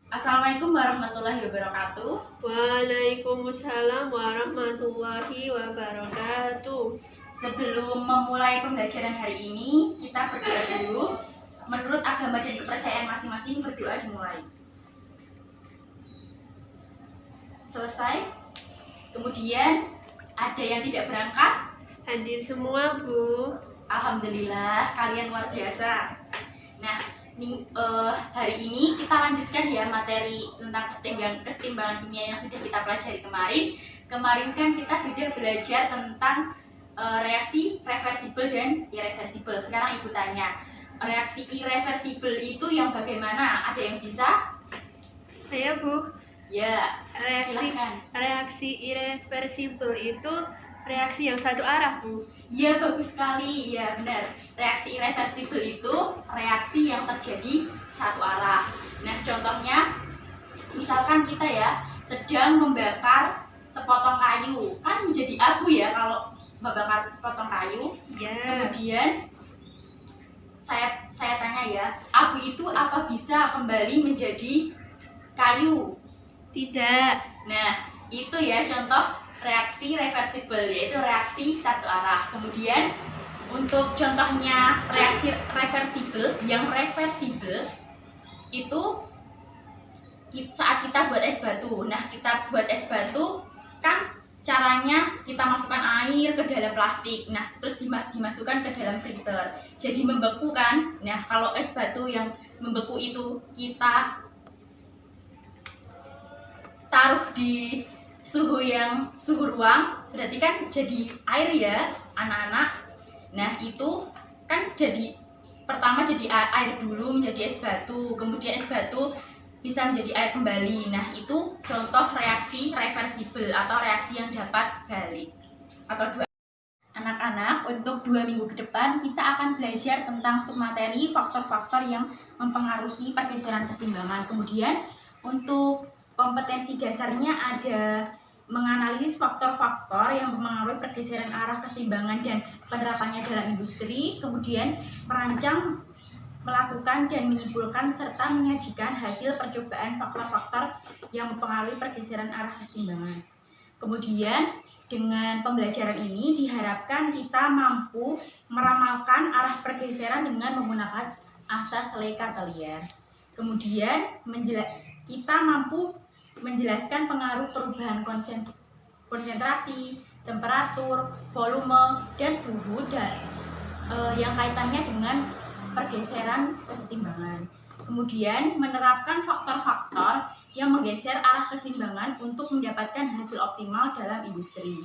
Assalamualaikum warahmatullahi wabarakatuh. Waalaikumsalam warahmatullahi wabarakatuh. Sebelum memulai pembelajaran hari ini, kita berdoa dulu. Menurut agama dan kepercayaan masing-masing, berdoa dimulai. Selesai. Kemudian ada yang tidak berangkat. Hadir semua, Bu. Alhamdulillah, kalian luar biasa. Nah, hari ini kita lanjutkan ya materi tentang kesetimbangan kimia yang sudah kita pelajari kemarin. Kemarin kan kita sudah belajar tentang reaksi reversibel dan irreversibel. Sekarang Ibu tanya, reaksi irreversibel itu yang bagaimana? Ada yang bisa? Saya, Bu. Ya, reaksi irreversibel itu reaksi yang satu arah, Bu. Iya, bagus sekali. Ya, benar. Reaksi irreversibel itu reaksi yang terjadi satu arah. Nah, contohnya misalkan kita ya sedang membakar sepotong kayu, kan menjadi abu ya kalau membakar sepotong kayu. Ya. Kemudian saya tanya ya, abu itu apa bisa kembali menjadi kayu? Tidak. Nah, itu ya contoh reaksi reversibel, yaitu reaksi satu arah. Kemudian untuk contohnya reaksi reversibel, yang reversibel itu saat kita buat es batu. Nah, kita buat es batu kan caranya kita masukkan air ke dalam plastik. Nah, terus dimasukkan ke dalam freezer. Jadi membeku kan. Nah, kalau es batu yang membeku itu kita taruh di suhu ruang, berarti kan jadi air ya anak-anak. Nah, itu kan jadi pertama jadi air dulu menjadi es batu, kemudian es batu bisa menjadi air kembali. Nah, itu contoh reaksi reversibel atau reaksi yang dapat balik atau dua. Anak-anak, untuk 2 minggu ke depan kita akan belajar tentang submateri, faktor-faktor yang mempengaruhi pergeseran keseimbangan. Kemudian untuk kompetensi dasarnya ada menganalisis faktor-faktor yang mempengaruhi pergeseran arah keseimbangan dan penerapannya dalam industri, kemudian merancang, melakukan dan menyimpulkan serta menyajikan hasil percobaan faktor-faktor yang mempengaruhi pergeseran arah keseimbangan. Kemudian dengan pembelajaran ini diharapkan kita mampu meramalkan arah pergeseran dengan menggunakan asas Ley-Catellier. Kemudian kita mampu menjelaskan pengaruh perubahan konsentrasi, temperatur, volume, dan suhu yang kaitannya dengan pergeseran kesetimbangan. Kemudian menerapkan faktor-faktor yang menggeser arah keseimbangan untuk mendapatkan hasil optimal dalam industri.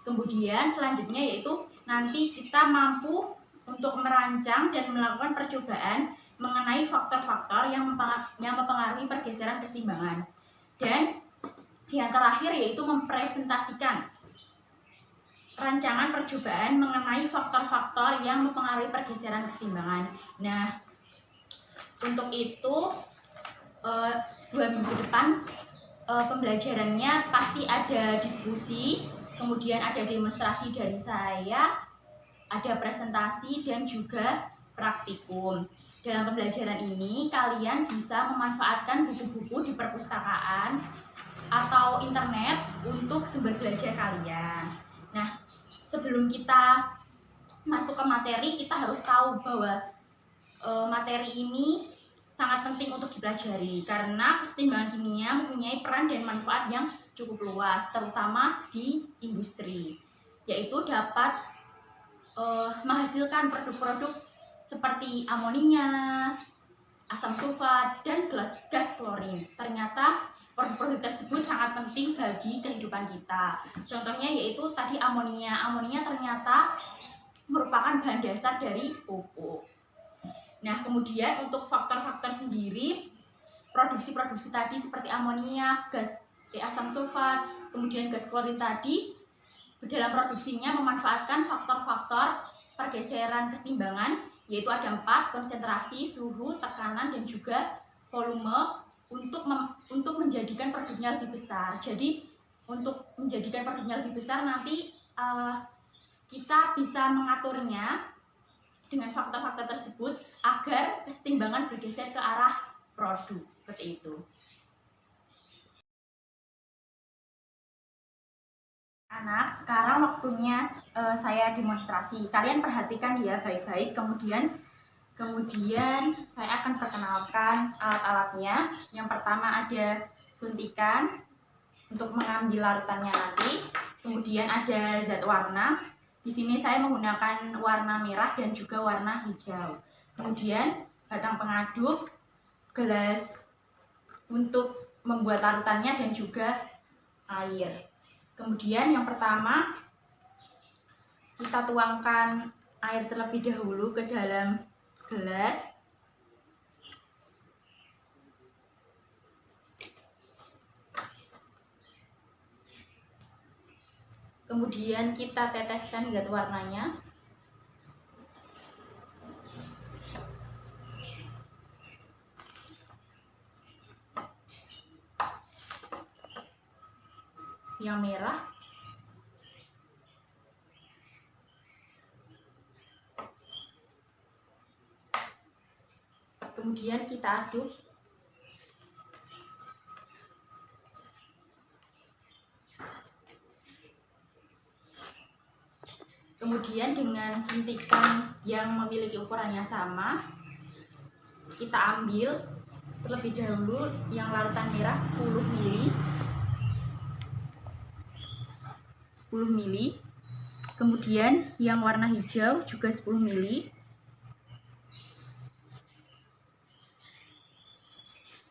Kemudian selanjutnya yaitu nanti kita mampu untuk merancang dan melakukan percobaan mengenai faktor-faktor yang mempengaruhi pergeseran keseimbangan. Dan yang terakhir yaitu mempresentasikan rancangan percobaan mengenai faktor-faktor yang mempengaruhi pergeseran keseimbangan. Nah, untuk itu 2 minggu depan pembelajarannya pasti ada diskusi, kemudian ada demonstrasi dari saya, ada presentasi dan juga praktikum. Dalam pembelajaran ini kalian bisa memanfaatkan buku-buku di perpustakaan atau internet untuk sumber belajar kalian. Nah, sebelum kita masuk ke materi, kita harus tahu bahwa materi ini sangat penting untuk dipelajari karena kesetimbangan kimia mempunyai peran dan manfaat yang cukup luas, terutama di industri, yaitu dapat menghasilkan produk-produk seperti amonia, asam sulfat, dan gas klorin. Ternyata produk-produk tersebut sangat penting bagi kehidupan kita. Contohnya yaitu tadi amonia. Amonia ternyata merupakan bahan dasar dari pupuk. Nah, kemudian untuk faktor-faktor sendiri, produksi-produksi tadi seperti amonia, gas asam sulfat, kemudian gas klorin tadi, dalam produksinya memanfaatkan faktor-faktor pergeseran keseimbangan, yaitu ada 4, konsentrasi, suhu, tekanan, dan juga volume untuk menjadikan produknya lebih besar. Jadi untuk menjadikan produknya lebih besar nanti kita bisa mengaturnya dengan faktor-faktor tersebut agar kesetimbangan bergeser ke arah produk, seperti itu. Anak, sekarang waktunya saya demonstrasi. Kalian perhatikan ya baik-baik. Kemudian saya akan perkenalkan alat-alatnya. Yang pertama ada suntikan untuk mengambil larutannya nanti. Kemudian ada zat warna. Di sini saya menggunakan warna merah dan juga warna hijau. Kemudian batang pengaduk, gelas untuk membuat larutannya dan juga air. Kemudian yang pertama kita tuangkan air terlebih dahulu ke dalam gelas. Kemudian kita teteskan zat warnanya. Yang merah. Kemudian kita aduk. Kemudian dengan suntikan yang memiliki ukurannya sama, kita ambil terlebih dahulu yang larutan merah 10 ml. 10 ml. Kemudian yang warna hijau juga 10 ml.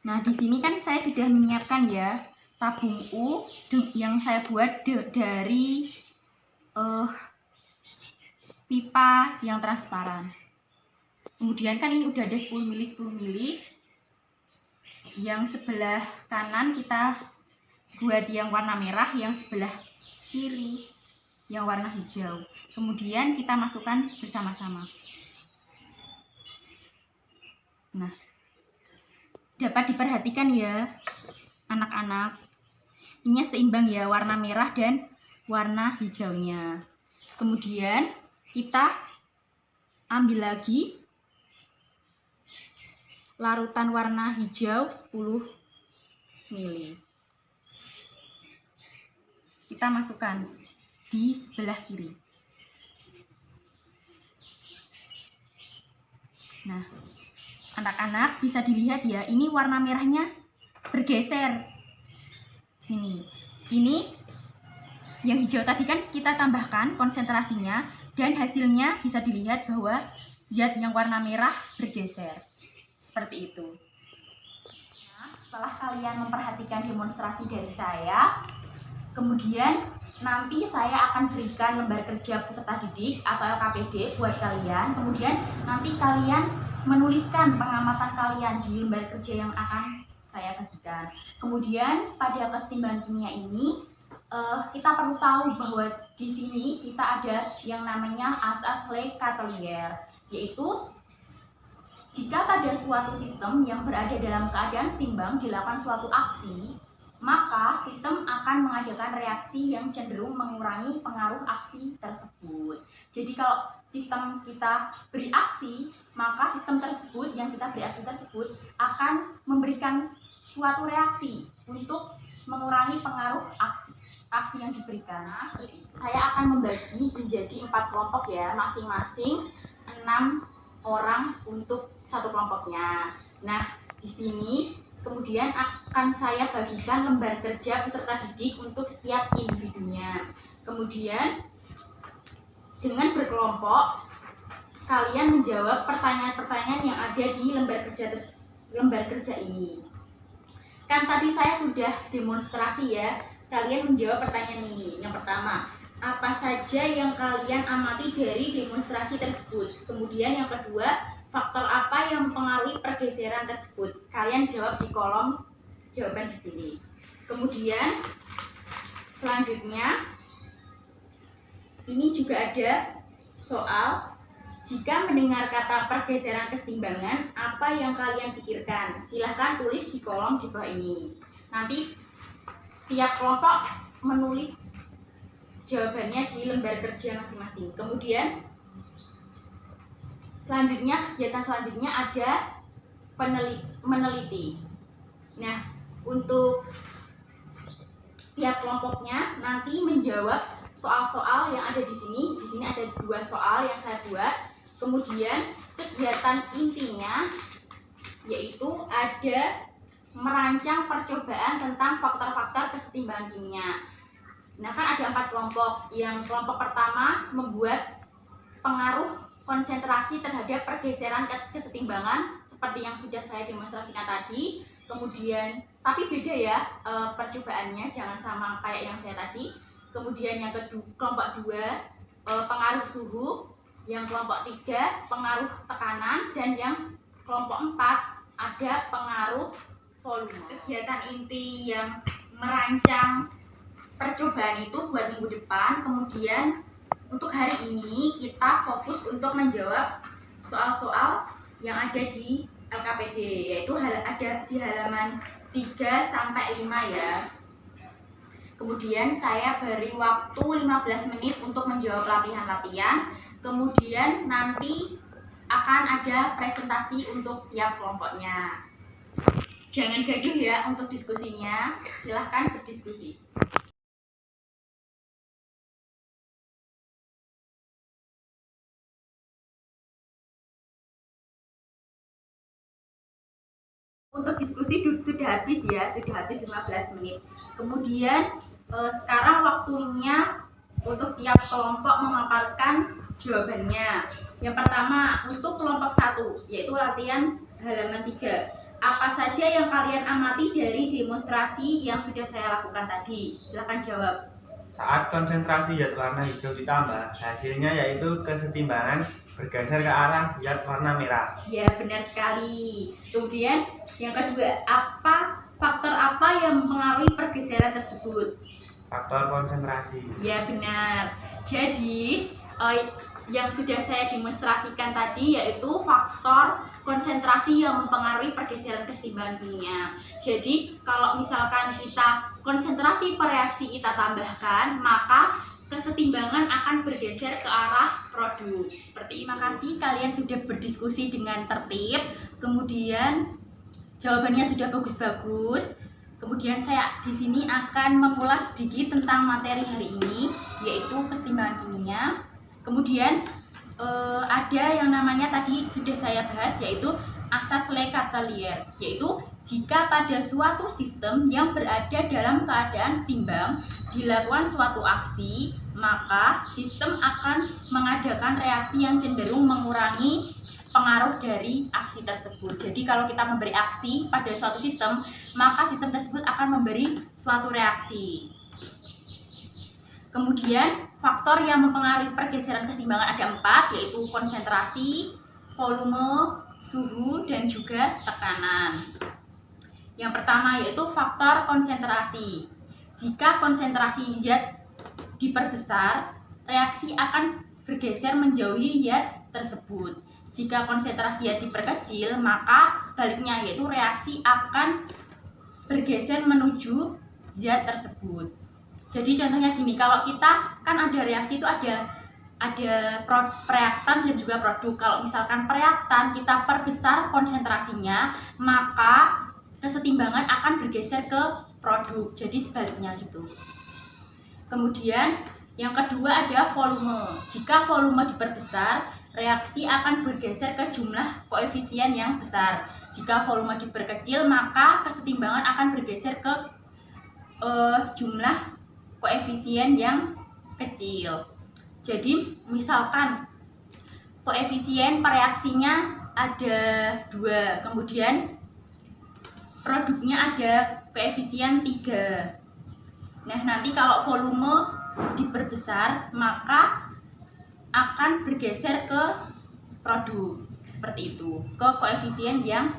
Nah, di sini kan saya sudah menyiapkan ya tabung U yang saya buat dari pipa yang transparan. Kemudian kan ini udah ada 10 ml 10 ml. Yang sebelah kanan kita buat yang warna merah, yang sebelah kiri yang warna hijau. Kemudian kita masukkan bersama-sama. Nah, dapat diperhatikan ya anak-anak, ini seimbang ya warna merah dan warna hijaunya. Kemudian kita ambil lagi larutan warna hijau 10 ml. Kita masukkan di sebelah kiri. Nah, anak-anak bisa dilihat ya, ini warna merahnya bergeser. Sini. Ini yang hijau tadi kan kita tambahkan konsentrasinya dan hasilnya bisa dilihat bahwa zat yang warna merah bergeser. Seperti itu. Nah, setelah kalian memperhatikan demonstrasi dari saya, kemudian nanti saya akan berikan lembar kerja peserta didik atau LKPD buat kalian. Kemudian nanti kalian menuliskan pengamatan kalian di lembar kerja yang akan saya bagikan. Kemudian pada kesetimbangan kimia ini kita perlu tahu bahwa di sini kita ada yang namanya asas Le Chatelier, yaitu jika pada suatu sistem yang berada dalam keadaan setimbang dilakukan suatu aksi, maka sistem akan mengadakan reaksi yang cenderung mengurangi pengaruh aksi tersebut. Jadi kalau sistem kita beri aksi, maka sistem tersebut yang kita beri aksi tersebut akan memberikan suatu reaksi untuk mengurangi pengaruh aksi yang diberikan. Nah, saya akan membagi menjadi 4 kelompok ya, masing-masing 6 orang untuk satu kelompoknya. Nah, di sini kemudian akan saya bagikan lembar kerja peserta didik untuk setiap individunya. Kemudian dengan berkelompok, kalian menjawab pertanyaan-pertanyaan yang ada di lembar kerja ini. Kan tadi saya sudah demonstrasi ya, kalian menjawab pertanyaan ini. Yang pertama, apa saja yang kalian amati dari demonstrasi tersebut? Kemudian yang kedua, faktor apa yang mempengaruhi pergeseran tersebut? Kalian jawab di kolom jawaban di sini. Kemudian selanjutnya ini juga ada soal, jika mendengar kata pergeseran keseimbangan, apa yang kalian pikirkan? Silahkan tulis di kolom di bawah ini. Nanti tiap kelompok menulis jawabannya di lembar kerja masing-masing. Kemudian kegiatan selanjutnya ada meneliti. Nah, untuk tiap kelompoknya nanti menjawab soal-soal yang ada di sini. Di sini ada 2 soal yang saya buat. Kemudian kegiatan intinya yaitu ada merancang percobaan tentang faktor-faktor kesetimbangan kimia. Nah, kan ada 4 kelompok. Yang kelompok pertama membuat pengaruh konsentrasi terhadap pergeseran kesetimbangan seperti yang sudah saya demonstrasikan tadi. Kemudian, tapi beda ya percobaannya, jangan sama kayak yang saya tadi. Kemudian yang kedua, kelompok 2 pengaruh suhu, yang kelompok 3 pengaruh tekanan, dan yang kelompok 4 ada pengaruh volume. Kegiatan inti yang merancang percobaan itu buat minggu depan. Kemudian untuk hari ini kita fokus untuk menjawab soal-soal yang ada di LKPD, yaitu ada di halaman 3 sampai 5 ya. Kemudian saya beri waktu 15 menit untuk menjawab latihan-latihan. Kemudian nanti akan ada presentasi untuk tiap kelompoknya. Jangan gaduh ya untuk diskusinya, silahkan berdiskusi. Untuk diskusi sudah habis ya, sudah habis 15 menit. Kemudian sekarang waktunya untuk tiap kelompok memaparkan jawabannya. Yang pertama untuk kelompok 1, yaitu latihan halaman 3. Apa saja yang kalian amati dari demonstrasi yang sudah saya lakukan tadi? Silahkan jawab. Saat konsentrasi zat warna hijau ditambah, hasilnya yaitu kesetimbangan bergeser ke arah zat warna merah. Ya, benar sekali. Kemudian yang kedua, faktor apa yang mempengaruhi pergeseran tersebut? Faktor konsentrasi. Ya, benar. Jadi yang sudah saya demonstrasikan tadi yaitu faktor konsentrasi yang mempengaruhi pergeseran kesetimbangan kimia. Jadi kalau misalkan kita konsentrasi per reaksi kita tambahkan, maka kesetimbangan akan bergeser ke arah produk. Seperti terima kasih kalian sudah berdiskusi dengan tertib, kemudian jawabannya sudah bagus-bagus. Kemudian saya di sini akan mengulas sedikit tentang materi hari ini, yaitu kesetimbangan kimia. Kemudian ada yang namanya tadi sudah saya bahas, yaitu asas Le Chatelier, yaitu jika pada suatu sistem yang berada dalam keadaan setimbang dilakukan suatu aksi, maka sistem akan mengadakan reaksi yang cenderung mengurangi pengaruh dari aksi tersebut. Jadi kalau kita memberi aksi pada suatu sistem, maka sistem tersebut akan memberi suatu reaksi. Kemudian faktor yang mempengaruhi pergeseran kesetimbangan ada 4, yaitu konsentrasi, volume, suhu, dan juga tekanan. Yang pertama yaitu faktor konsentrasi. Jika konsentrasi zat diperbesar, reaksi akan bergeser menjauhi zat tersebut. Jika konsentrasi zat diperkecil, maka sebaliknya yaitu reaksi akan bergeser menuju zat tersebut. Jadi contohnya gini, kalau kita kan ada reaksi itu ada reaktan dan juga produk. Kalau misalkan reaktan kita perbesar konsentrasinya, maka kesetimbangan akan bergeser ke produk. Jadi sebaliknya gitu. Kemudian yang kedua ada volume. Jika volume diperbesar, reaksi akan bergeser ke jumlah koefisien yang besar. Jika volume diperkecil, maka kesetimbangan akan bergeser ke jumlah koefisien yang kecil. Jadi misalkan koefisien reaksinya ada 2, kemudian produknya ada koefisien 3. Nah, nanti kalau volume diperbesar, maka akan bergeser ke produk seperti itu, ke koefisien yang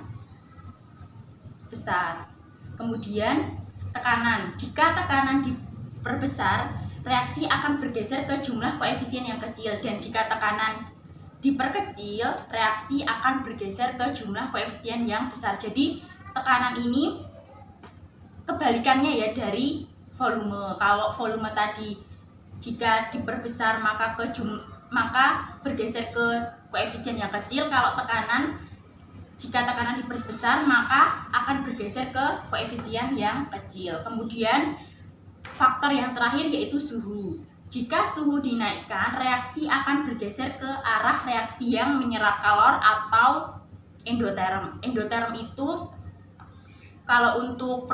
besar. Kemudian tekanan. Jika tekanan diperbesar, reaksi akan bergeser ke jumlah koefisien yang kecil, dan jika tekanan diperkecil, reaksi akan bergeser ke jumlah koefisien yang besar. Jadi tekanan ini kebalikannya ya dari volume. Kalau volume tadi jika diperbesar maka bergeser ke koefisien yang kecil. Kalau jika tekanan diperbesar maka akan bergeser ke koefisien yang kecil. Kemudian faktor yang terakhir yaitu suhu. Jika suhu dinaikkan, reaksi akan bergeser ke arah reaksi yang menyerap kalor atau endoterm. Endoterm itu kalau untuk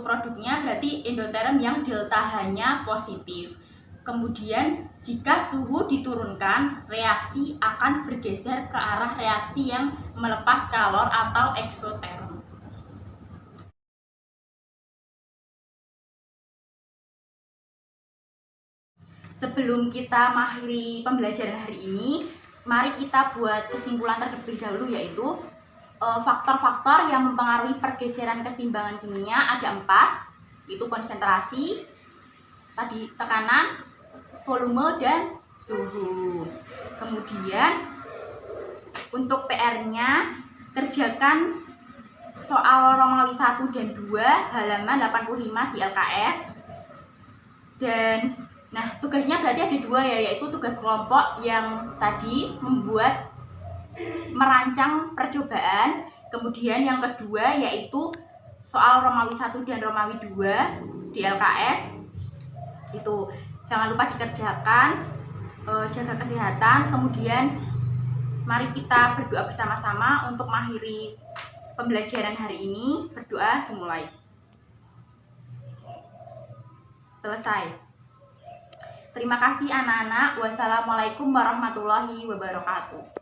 produknya berarti endoterm yang delta H-nya positif. Kemudian jika suhu diturunkan, reaksi akan bergeser ke arah reaksi yang melepas kalor atau eksoterm. Sebelum kita mengakhiri pembelajaran hari ini, mari kita buat kesimpulan terlebih dahulu, yaitu faktor-faktor yang mempengaruhi pergeseran keseimbangan kimia ada 4, yaitu konsentrasi, tadi tekanan, volume, dan suhu. Kemudian untuk PR-nya, kerjakan soal Romawi 1 dan 2 halaman 85 di LKS. Dan nah, tugasnya berarti ada 2 ya, yaitu tugas kelompok yang tadi merancang percobaan. Kemudian yang kedua yaitu soal Romawi 1 dan Romawi 2 di LKS. Itu jangan lupa dikerjakan, jaga kesehatan. Kemudian mari kita berdoa bersama-sama untuk mengakhiri pembelajaran hari ini. Berdoa dimulai. Selesai. Terima kasih anak-anak. Wassalamualaikum warahmatullahi wabarakatuh.